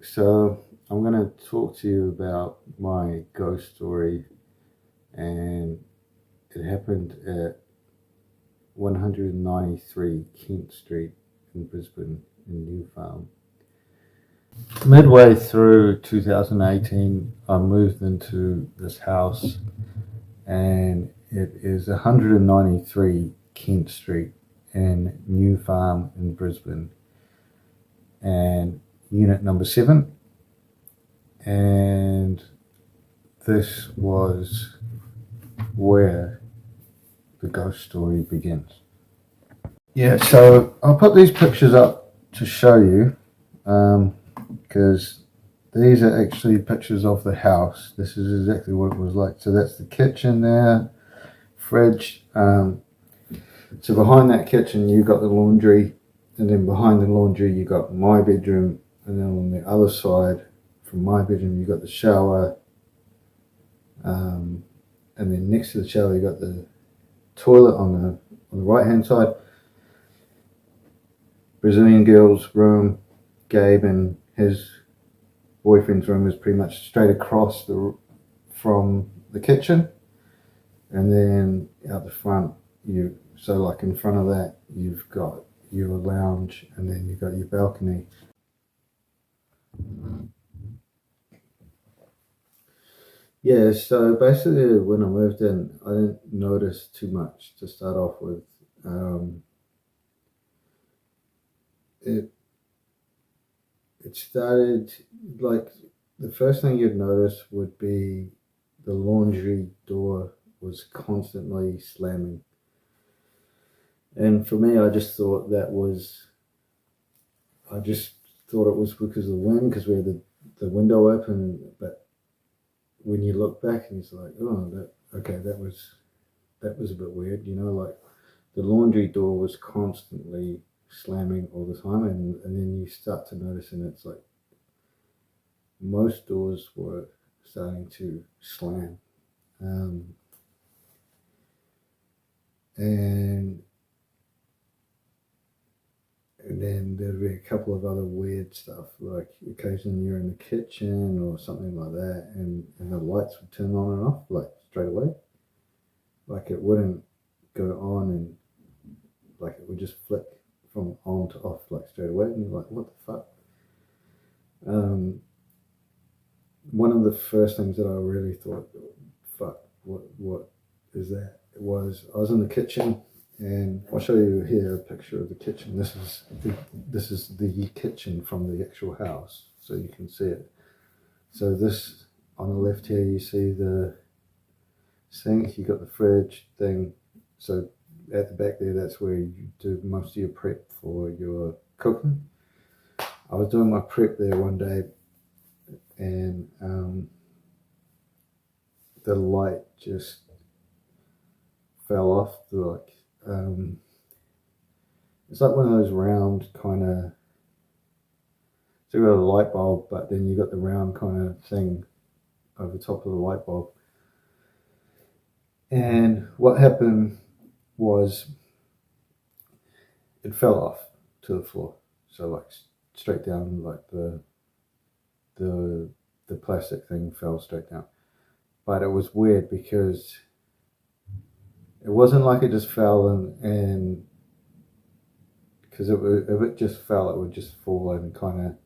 So I'm going to talk to you about my ghost story, and it happened at 193 Kent Street in Brisbane in New Farm. Midway through 2018, I moved into this house, and it is 193 Kent Street in New Farm in Brisbane, and unit number 7. And this was where the ghost story begins. Yeah, so I'll put these pictures up to show you, because these are actually pictures of the house. This is exactly what it was like. So that's the kitchen there, fridge. So behind that kitchen you got the laundry, and then behind the laundry you got my bedroom, and then on the other side from my bedroom you got the shower, and then next to the shower you got the toilet on the right hand side. Brazilian girl's room, Gabe and his boyfriend's room is pretty much straight across from the kitchen, and then out the front like in front of that you've got your lounge, and then you've got your balcony. Yeah, so basically when I moved in, I didn't notice too much to start off with. It started, like, the first thing you'd notice would be the laundry door was constantly slamming. And for me, I just thought it was because of the wind, because we had the window open. But when you look back and it's like, that was a bit weird, like the laundry door was constantly slamming all the time, and then you start to notice, and it's like most doors were starting to slam, and then there'd be a couple of other weird stuff, like occasionally you're in the kitchen or something like that, and the lights would turn on and off like straight away. Like it wouldn't go on, and like it would just flick from on to off like straight away, and you're like, what the fuck? One of the first things that I really thought, fuck, what is that? It was, I was in the kitchen, and I'll show you here a picture of the kitchen. This is the kitchen from the actual house, so you can see it. So this, on the left here, you see the sink, you got the fridge thing. So at the back there, that's where you do most of your prep for your cooking. I was doing my prep there one day, and the light just fell off. It's like one of those round kind of, so you got a light bulb, but then you got the round kind of thing over top of the light bulb. And what happened was it fell off to the floor, so like straight down, like the plastic thing fell straight down. But it was weird because it wasn't like it just fell and because if it just fell, it would just fall and kind of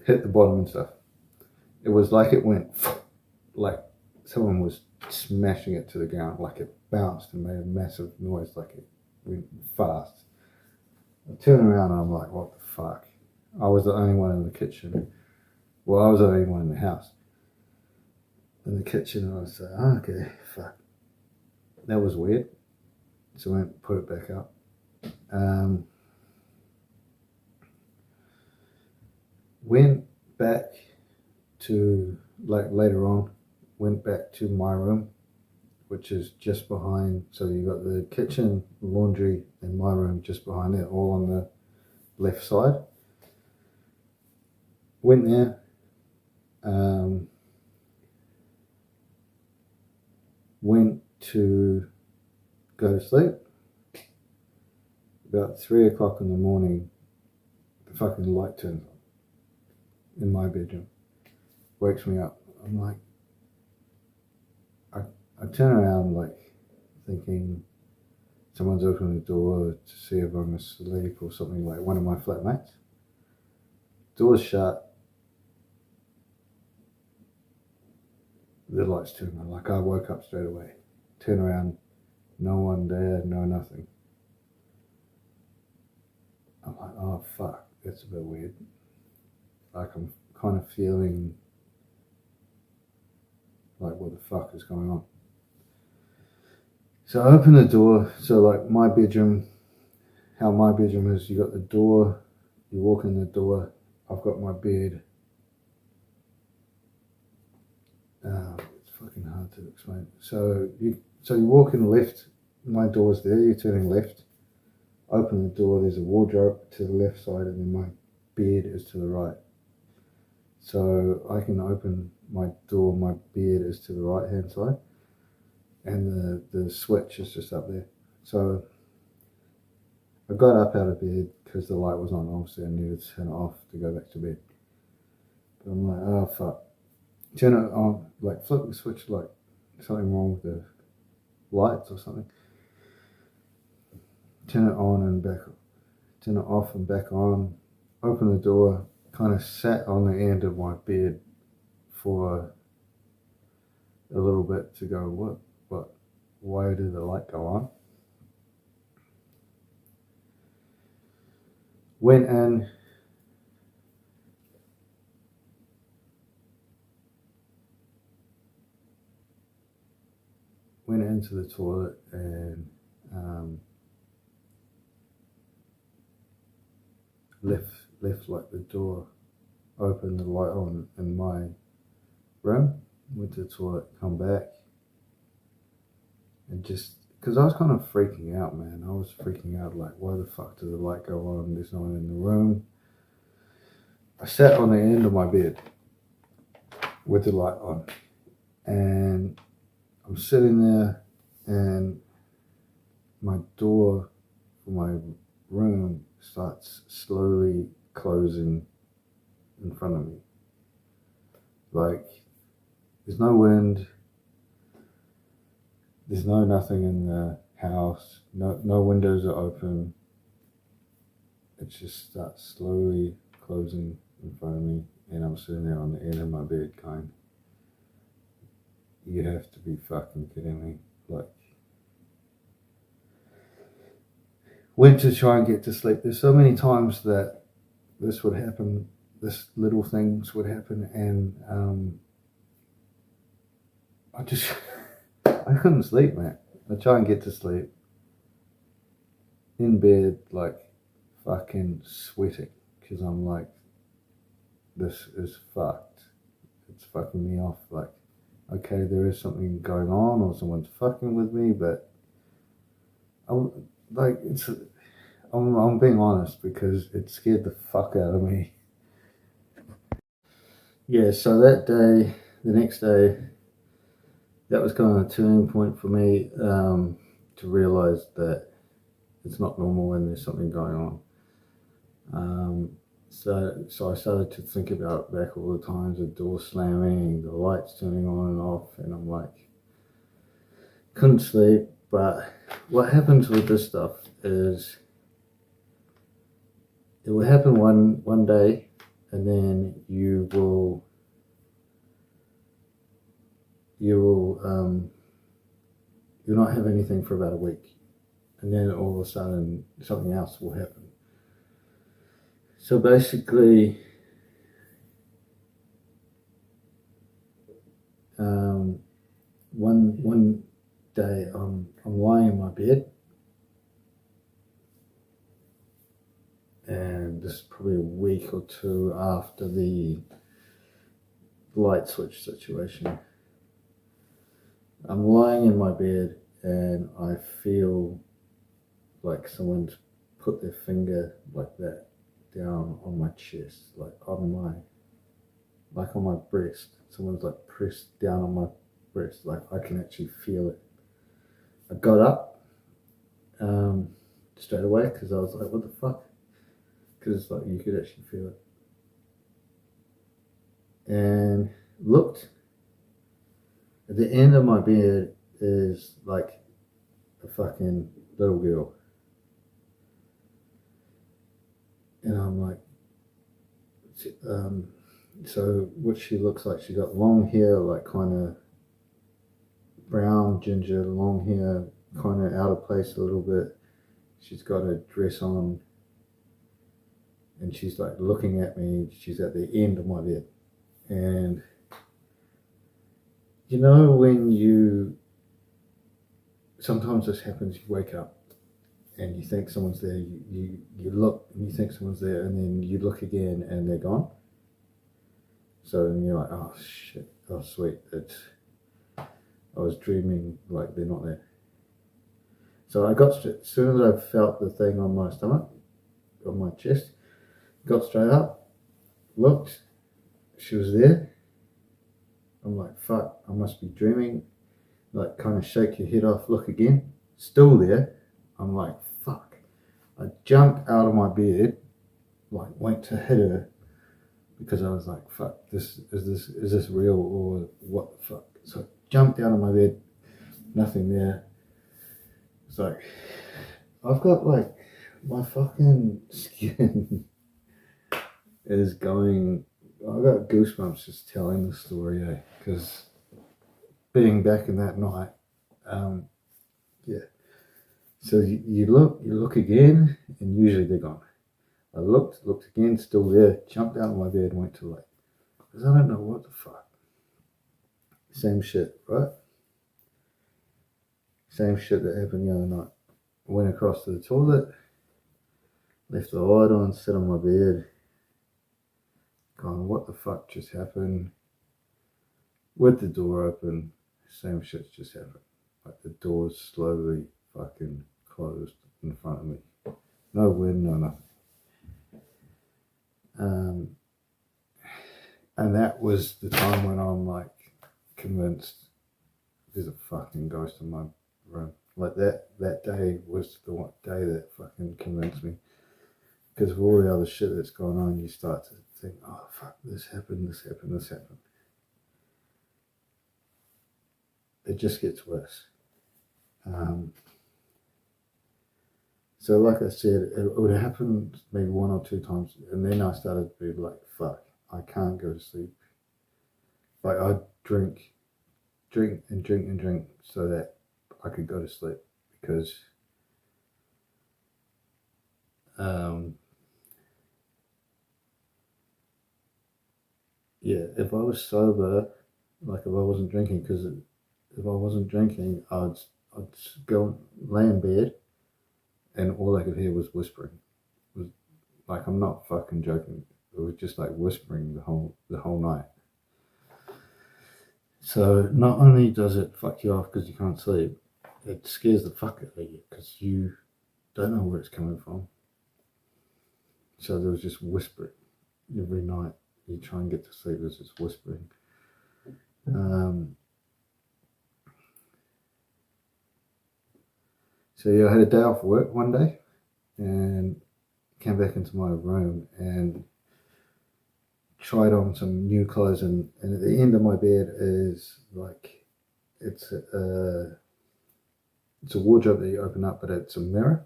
hit the bottom and stuff. It was like it went like someone was smashing it to the ground, like it bounced and made a massive noise, like it went fast. I turned around and I'm like, what the fuck? I was the only one in the kitchen. Well, I was the only one in the house. In the kitchen, and I was like, oh, okay, fuck. That was weird. So I went and put it back up. Went back to, like later on, went back to my room, which is just behind. So you got the kitchen, laundry, and my room just behind it, all on the left side. Went there. Went to go to sleep. About 3 o'clock in the morning, the fucking light turns on. in my bedroom. Wakes me up. I'm like, I turn around like thinking someone's opening the door to see if I'm asleep or something, like one of my flatmates. Door's shut. The lights turn on. Like I woke up straight away. Turn around. No one there. No nothing. I'm like, oh fuck, that's a bit weird. Like I'm kind of feeling like what the fuck is going on. So I open the door. So like my bedroom, how my bedroom is, you got the door, you walk in the door, I've got my bed. It's fucking hard to explain. So you walk in left, my door's there, you're turning left, open the door, there's a wardrobe to the left side, and then my bed is to the right. So I can open my door, my bed is to the right hand side, and the switch is just up there. So I got up out of bed because the light was on, obviously I needed to turn it off to go back to bed. But I'm like, oh fuck. Turn it on, like flip the switch, like something wrong with the lights or something. Turn it on and back, turn it off and back on. Open the door, kind of sat on the end of my bed for a little bit to go, what, why did the light go on? Went into the toilet and left like the door open, the light on in my room. Went to the toilet, come back, and just because I was kind of freaking out, man. I was freaking out, like, why the fuck did the light go on? There's no one in the room. I sat on the end of my bed with the light on, and I'm sitting there, and my door for my room starts slowly closing in front of me. Like, there's no wind, there's no nothing in the house, no windows are open. It just starts slowly closing in front of me, and I'm sitting there on the end of my bed going, you have to be fucking kidding me. Like, went to try and get to sleep. There's so many times that this would happen, this little things would happen, and I just, I couldn't sleep, man. I try and get to sleep. In bed, like, fucking sweating, because I'm like, this is fucked. It's fucking me off. Like, okay, there is something going on, or someone's fucking with me, but I'm like, I'm being honest because it scared the fuck out of me. Yeah, so that day, the next day, that was kind of a turning point for me, to realize that it's not normal when there's something going on. So I started to think about back all the times the door slamming, the lights turning on and off, and I'm like, couldn't sleep. But what happens with this stuff is it will happen one day, and then you'll not have anything for about a week, and then all of a sudden something else will happen. So basically, one day I'm lying in my bed, and this is probably a week or two after the light switch situation. I'm lying in my bed, and I feel like someone's put their finger like that down on my chest, like on my breast. Someone's like pressed down on my breast, like I can actually feel it. I got up straight away because I was like, what the fuck? Because like you could actually feel it. and looked. At the end of my bed is like a fucking little girl. And I'm like, so what she looks like, she got long hair, like kind of brown, ginger, long hair, kind of out of place a little bit. She's got a dress on and she's like looking at me. She's at the end of my bed. And you know when sometimes this happens, you wake up and you think someone's there, you look and you think someone's there, and then you look again and they're gone. So then you're like, oh shit, oh sweet, I was dreaming, like they're not there. So as soon as I felt the thing on my stomach, on my chest, got straight up, looked, she was there. I'm like, fuck, I must be dreaming. Like, kind of shake your head off, look again, still there. I'm like, fuck. I jumped out of my bed, like, went to hit her because I was like, fuck, is this real or what the fuck? So I jumped out of my bed, nothing there. It's like, I've got like, my fucking skin is going, I've got goosebumps just telling the story, because being back in that night, yeah. So you look again, and usually they're gone. I looked again, still there, jumped out of my bed and went to lake. Because I don't know what the fuck. Same shit, right? Same shit that happened the other night. Went across to the toilet, left the light on, sat on my bed, going, what the fuck just happened? With the door open, same shit just happened. Like the doors slowly fucking closed in front of me. No wind, no nothing. And that was the time when I'm like convinced there's a fucking ghost in my room. Like that day was the one day that fucking convinced me. Because of all the other shit that's going on, you start to think, oh fuck, this happened. It just gets worse. So like I said, it would happen maybe one or two times, and then I started to be like, fuck, I can't go to sleep. Like I'd drink so that I could go to sleep, because if I was sober, like if I wasn't drinking, because if I wasn't drinking, I'd go lay in bed, and all I could hear was whispering. It was like, I'm not fucking joking. It was just like whispering the whole night. So not only does it fuck you off because you can't sleep, it scares the fuck out of you because you don't know where it's coming from. So there was just whispering every night. You try and get to sleep, there's just whispering. So yeah, I had a day off work one day and came back into my room and tried on some new clothes, and at the end of my bed is like, it's a wardrobe that you open up, but it's a mirror.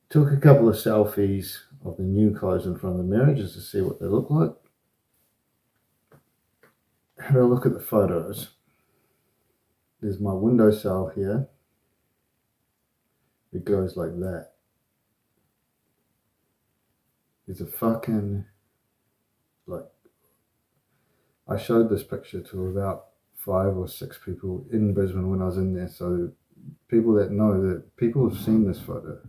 Took a couple of selfies of the new clothes in front of the mirror just to see what they look like. Had a look at the photos. There's my windowsill here. It goes like that. There's a fucking, like, I showed this picture to about 5 or 6 people in Brisbane when I was in there. So people that know that, people have seen this photo.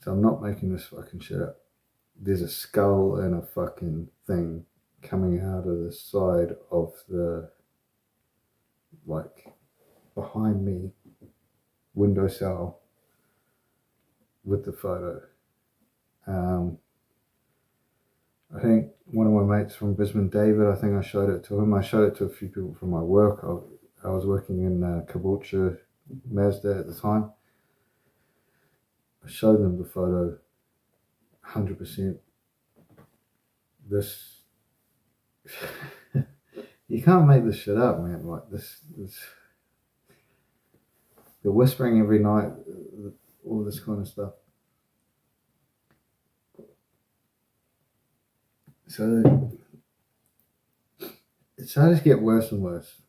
So I'm not making this fucking shit up. There's a skull and a fucking thing coming out of the side of the, like, behind me windowsill with the photo. I think one of my mates from Brisbane, David, I think I showed it to him. I showed it to a few people from my work. I was working in Caboolture, Mazda at the time. I showed them the photo, 100%. this you can't make this shit up, man. Like this the whispering every night, all this kind of stuff. So it started to get worse and worse.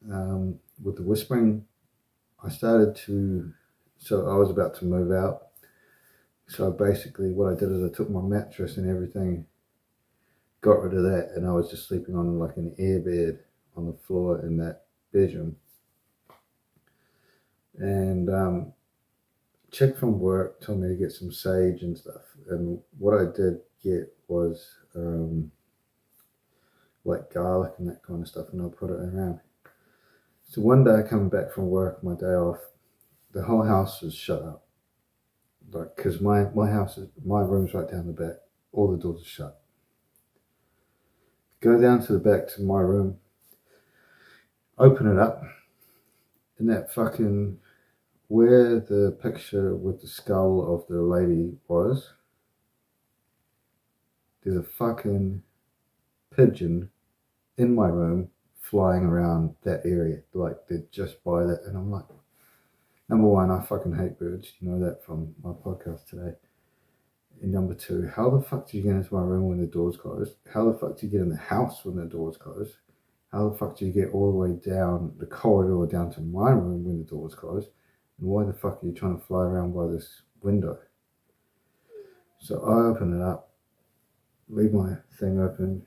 With the whispering, I was about to move out. So basically what I did is I took my mattress and everything, got rid of that, and I was just sleeping on like an air bed on the floor in that bedroom. And chick from work told me to get some sage and stuff. And what I did get was like garlic and that kind of stuff, and I put it around. So one day coming back from work, my day off, the whole house was shut up. Like, because my room's right down the back, all the doors are shut. Go down to the back to my room, open it up, and that fucking, where the picture with the skull of the lady was, there's a fucking pigeon in my room flying around that area. Like, they're just by that. And I'm like, number one, I fucking hate birds. You know that from my podcast today. And number two, how the fuck do you get into my room when the door's closed? How the fuck do you get in the house when the door's closed? How the fuck do you get all the way down the corridor down to my room when the door's closed? And why the fuck are you trying to fly around by this window? So I open it up, leave my thing open,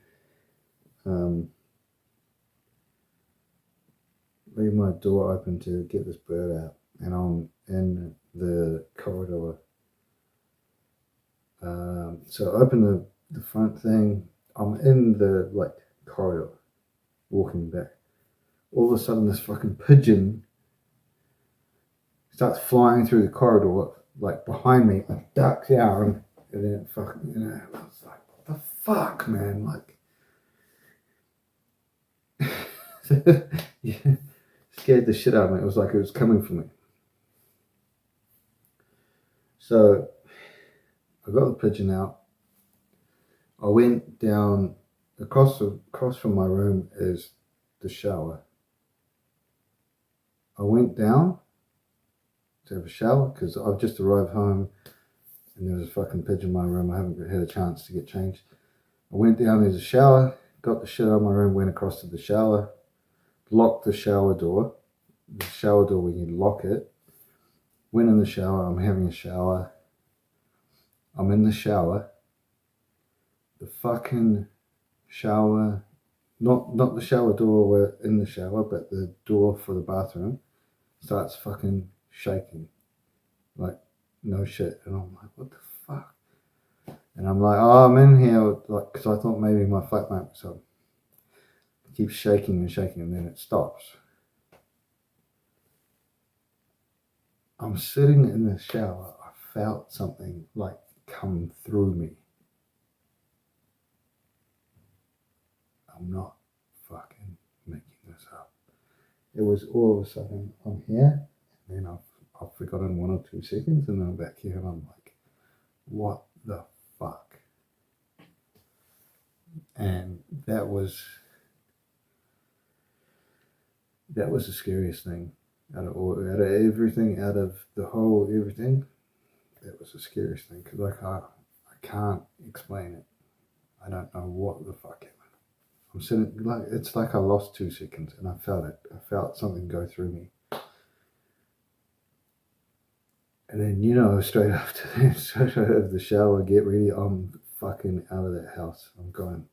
leave my door open to get this bird out, and I'm in the corridor. So I open the front thing, I'm in the corridor, walking back. All of a sudden this fucking pigeon starts flying through the corridor, like behind me. I duck down, and then it fucking, I was like, what the fuck, man? Like, yeah, scared the shit out of me. It was like it was coming for me. So I got the pigeon out. I went down, across from my room is the shower. I went down to have a shower because I've just arrived home and there was a fucking pigeon in my room. I haven't had a chance to get changed. I went down, there's a shower, got the shit out of my room, went across to the shower, locked the shower door. The shower door, when you lock it, went in the shower, I'm having a shower. I'm in the shower. The fucking shower, not the shower door where in the shower, but the door for the bathroom starts fucking shaking. Like, no shit. And I'm like, what the fuck? And I'm like, oh, I'm in here, like, because I thought maybe my flatmate was on. It keeps shaking and shaking, and then it stops. I'm sitting in the shower. I felt something like come through me. I'm not fucking making this up. It was all of a sudden, I'm here, and then I've forgotten 1 or 2 seconds, and then I'm back here, and I'm like, what the fuck? And that was the scariest thing out of everything, out of the whole everything. That was the scariest thing, because I can't explain it. I don't know what the fuck happened. I'm sitting, like, it's like I lost 2 seconds, and I felt it. I felt something go through me. And then, straight after that, straight out of the shower, get ready, I'm fucking out of that house. I'm going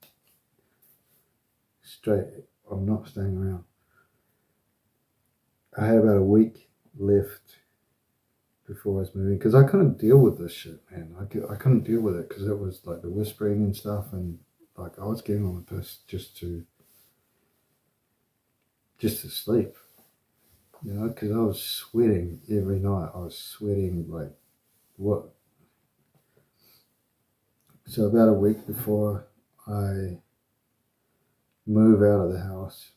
straight. I'm not staying around. I had about a week left before I was moving, because I couldn't deal with this shit, man. I couldn't deal with it, because it was like the whispering and stuff, and like I was getting on the piss just to sleep, because I was sweating every night. I was sweating like what? So about a week before I move out of the house,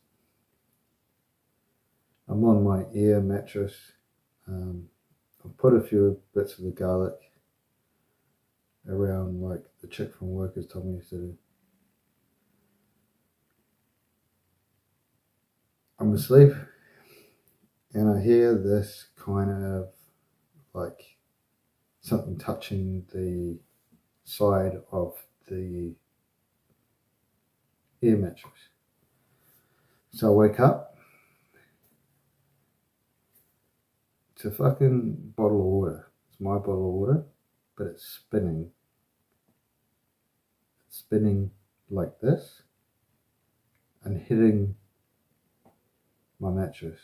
I'm on my air mattress. I've put a few bits of the garlic around, like the chick from work has told me to do. I'm asleep and I hear this kind of like something touching the side of the air mattress. So I wake up. It's a fucking bottle of water. It's my bottle of water, but it's spinning. It's spinning like this and hitting my mattress.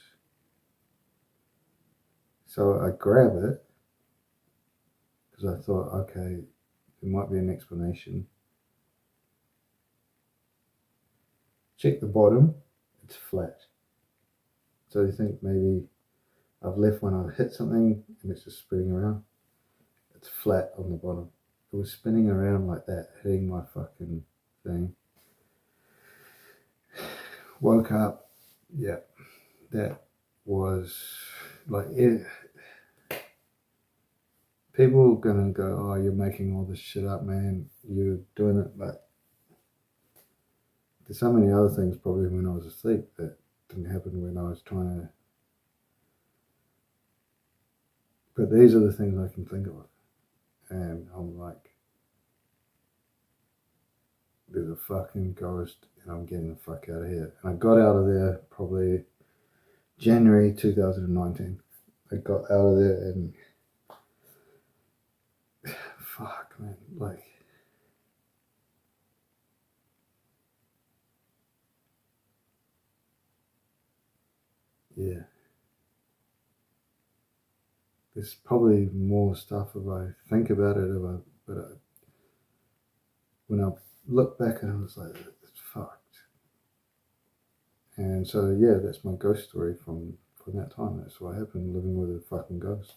So I grab it because I thought, okay, there might be an explanation. Check the bottom, it's flat. So you think maybe I've left when I hit something and it's just spinning around. It's flat on the bottom. It was spinning around like that, hitting my fucking thing. Woke up, yeah, that was like it. People are gonna go, oh, you're making all this shit up, man. You're doing it, but there's so many other things probably when I was asleep that didn't happen when I was trying to. But these are the things I can think of, and I'm like, there's a fucking ghost, and I'm getting the fuck out of here. And I got out of there probably January 2019. I got out of there and fuck, man, like. Yeah. There's probably more stuff if I think about it, but when I look back and I was like, it's fucked. And so yeah, that's my ghost story from that time. That's what happened, living with a fucking ghost.